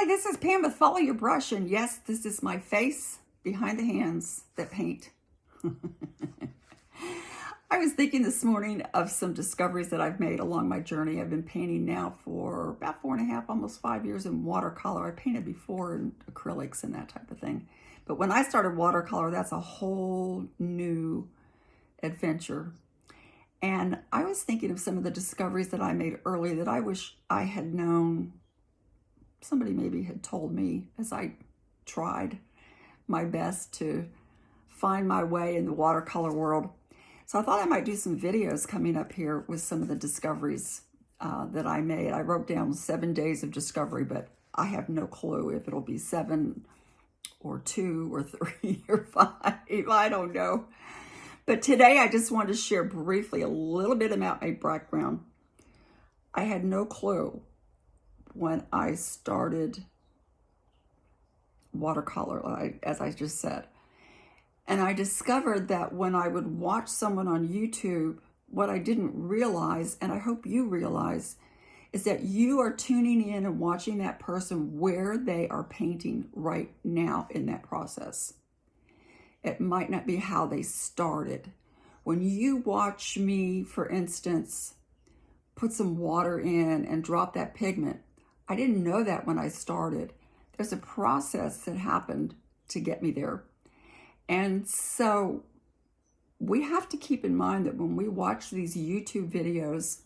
this is Pam with Follow Your Brush, and yes, this is my face behind the hands that paint. I was thinking this morning of some discoveries that I've made along my journey. I've been painting now for about 4.5, almost 5 years in watercolor. I painted before in acrylics and that type of thing. But when I started watercolor, that's a whole new adventure. And I was thinking of some of the discoveries that I made early that I wish I had known. Somebody maybe had told me as I tried my best to find my way in the watercolor world. So I thought I might do some videos coming up here with some of the discoveries that I made. I wrote down 7 days of discovery, but I have no clue if it'll be 7 or 2 or 3 or 5. I don't know. But today I just wanted to share briefly a little bit about my background. I had no clue when I started watercolor, as I just said. And I discovered that when I would watch someone on YouTube, what I didn't realize, and I hope you realize, is that you are tuning in and watching that person where they are painting right now in that process. It might not be how they started. When you watch me, for instance, put some water in and drop that pigment, I didn't know that when I started. There's a process that happened to get me there. And so we have to keep in mind that when we watch these YouTube videos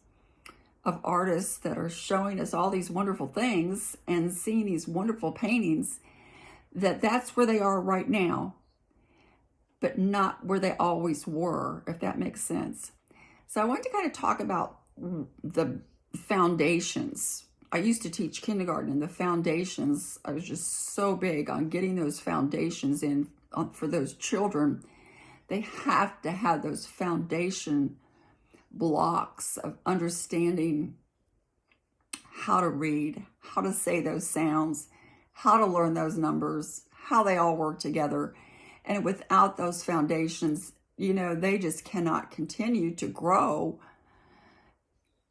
of artists that are showing us all these wonderful things and seeing these wonderful paintings, that's where they are right now, but not where they always were, if that makes sense. So I wanted to kind of talk about the foundations. I used to teach kindergarten, and the foundations, I was just so big on getting those foundations in for those children. They have to have those foundation blocks of understanding how to read, how to say those sounds, how to learn those numbers, how they all work together. And without those foundations, they just cannot continue to grow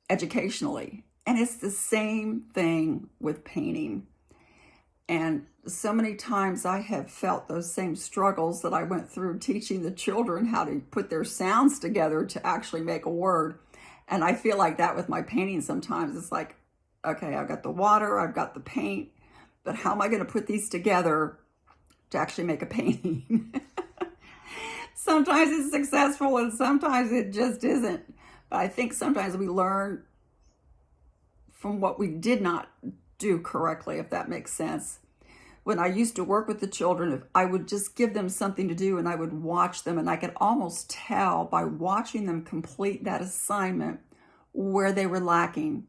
educationally. And it's the same thing with painting. And so many times I have felt those same struggles that I went through teaching the children how to put their sounds together to actually make a word. And I feel like that with my painting sometimes. It's like, okay, I've got the water, I've got the paint, but how am I going to put these together to actually make a painting? Sometimes it's successful and sometimes it just isn't. But I think sometimes we learn from what we did not do correctly, if that makes sense. When I used to work with the children, if I would just give them something to do and I would watch them, and I could almost tell by watching them complete that assignment where they were lacking,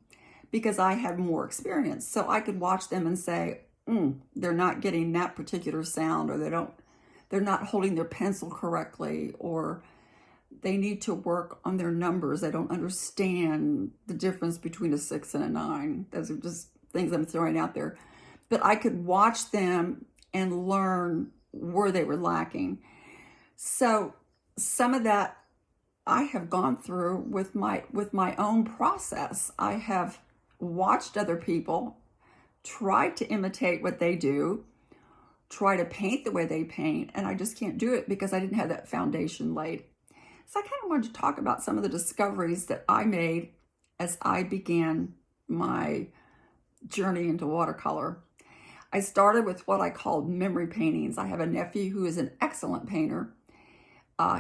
because I had more experience. So I could watch them and say, they're not getting that particular sound, or they're not holding their pencil correctly, or they need to work on their numbers. They don't understand the difference between a 6 and a 9. Those are just things I'm throwing out there. But I could watch them and learn where they were lacking. So some of that I have gone through with my own process. I have watched other people, tried to imitate what they do, try to paint the way they paint, and I just can't do it because I didn't have that foundation laid. So I kind of wanted to talk about some of the discoveries that I made as I began my journey into watercolor. I started with what I called memory paintings. I have a nephew who is an excellent painter.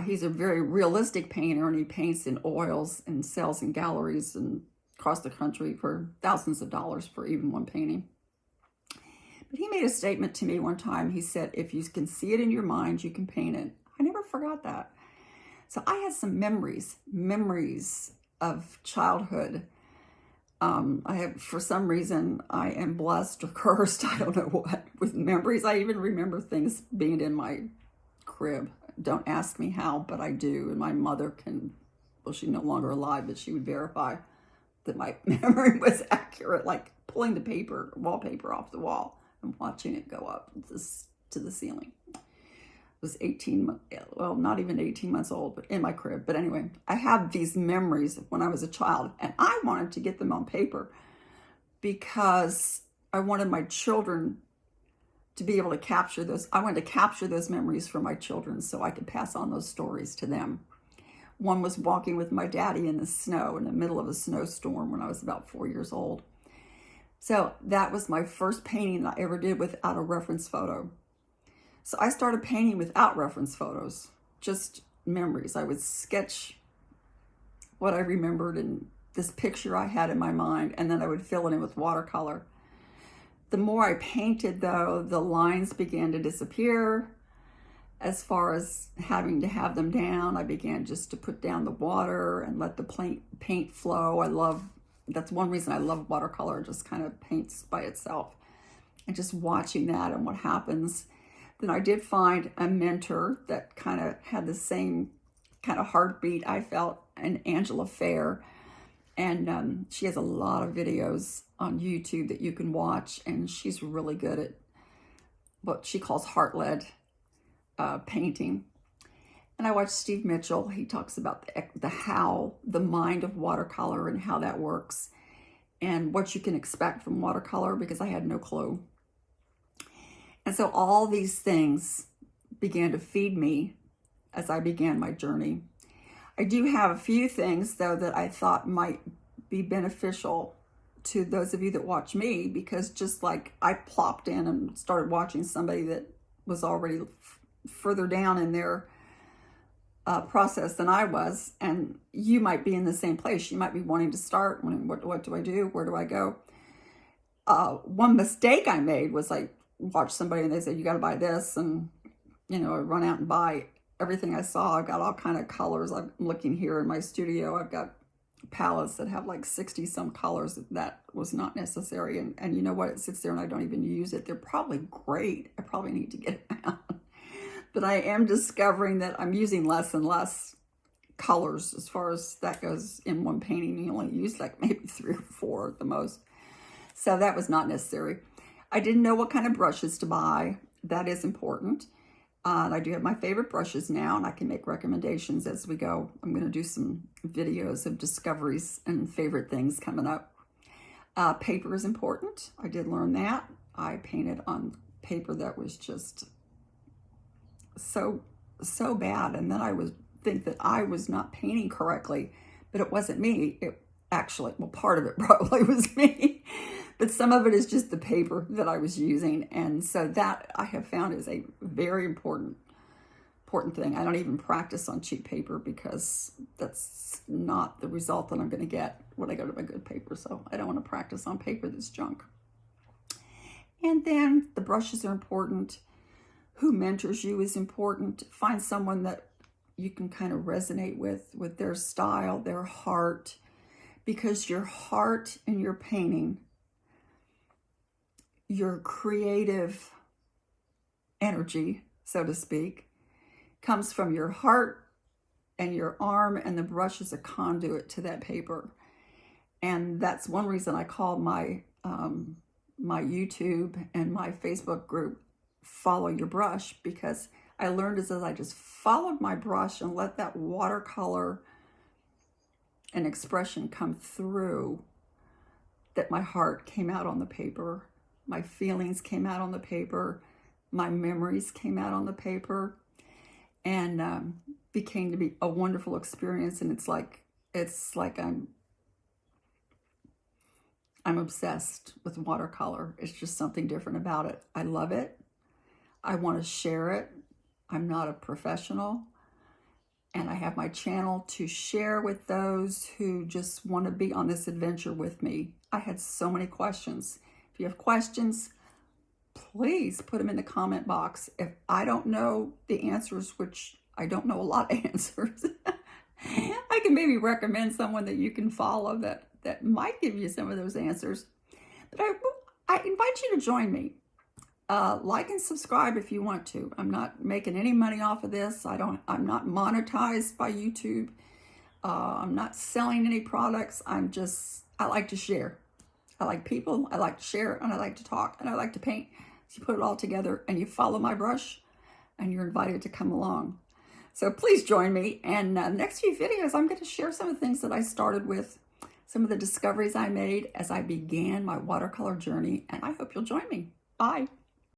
He's a very realistic painter, and he paints in oils and sells in galleries and across the country for thousands of dollars for even one painting. But he made a statement to me one time. He said, if you can see it in your mind, you can paint it. I never forgot that. So I had some memories of childhood. For some reason, I am blessed or cursed, I don't know what, with memories. I even remember things being in my crib. Don't ask me how, but I do. And my mother she's no longer alive, but she would verify that my memory was accurate, like pulling the wallpaper off the wall and watching it go up to the ceiling. Was not even 18 months old, but in my crib. But anyway, I have these memories of when I was a child, and I wanted to get them on paper because I wanted my children to be able to capture those. I wanted to capture those memories for my children so I could pass on those stories to them. One was walking with my daddy in the snow in the middle of a snowstorm when I was about 4 years old. So that was my first painting that I ever did without a reference photo. So I started painting without reference photos, just memories. I would sketch what I remembered in this picture I had in my mind, and then I would fill it in with watercolor. The more I painted, though, the lines began to disappear. As far as having to have them down, I began just to put down the water and let the paint flow. That's one reason I love watercolor. It just kind of paints by itself. And just watching that and what happens. Then I did find a mentor that kind of had the same kind of heartbeat I felt, and Angela Fair. And she has a lot of videos on YouTube that you can watch, and she's really good at what she calls heart-led painting. And I watched Steve Mitchell. He talks about the mind of watercolor and how that works and what you can expect from watercolor, because I had no clue. And so all these things began to feed me as I began my journey. I do have a few things, though, that I thought might be beneficial to those of you that watch me, because just like I plopped in and started watching somebody that was already further down in their process than I was, and you might be in the same place. You might be wanting to start. What do I do? Where do I go? One mistake I made was I watched somebody and they said, you got to buy this, and I run out and buy everything I saw. I've got all kind of colors. I'm looking here in my studio. I've got palettes that have like 60 some colors. That was not necessary. And you know what? It sits there and I don't even use it. They're probably great. I probably need to get them out. But I am discovering that I'm using less and less colors as far as that goes in one painting. You only use like maybe 3 or 4 at the most. So that was not necessary. I didn't know what kind of brushes to buy. That is important. I do have my favorite brushes now, and I can make recommendations as we go. I'm going to do some videos of discoveries and favorite things coming up. Paper is important. I did learn that. I painted on paper that was just so bad, and then I would think that I was not painting correctly, but it wasn't me. Part of it probably was me, but some of it is just the paper that I was using. And so that I have found is a very important thing. I don't even practice on cheap paper, because that's not the result that I'm going to get when I go to my good paper. So I don't want to practice on paper that's junk. And then the brushes are important. Who mentors you is important. Find someone that you can kind of resonate with their style, their heart, because your heart in your painting, your creative energy, so to speak, comes from your heart and your arm, and the brush is a conduit to that paper. And that's one reason I call my my YouTube and my Facebook group Follow Your Brush, because I learned as I just followed my brush and let that watercolor and expression come through, that my heart came out on the paper, my feelings came out on the paper, my memories came out on the paper, and became to be a wonderful experience. And it's like I'm obsessed with watercolor. It's just something different about it. I love it. I want to share it. I'm not a professional, and I have my channel to share with those who just want to be on this adventure with me. I had so many questions. If you have questions, please put them in the comment box. If I don't know the answers, which I don't know a lot of answers, I can maybe recommend someone that you can follow that might give you some of those answers. But I invite you to join me. Like and subscribe if you want to. I'm not making any money off of this. I'm not monetized by YouTube. I'm not selling any products. I like to share. I like people. I like to share, and I like to talk, and I like to paint. So you put it all together and you follow my brush, and you're invited to come along. So please join me. And next few videos, I'm going to share some of the things that I started with, some of the discoveries I made as I began my watercolor journey, and I hope you'll join me. Bye.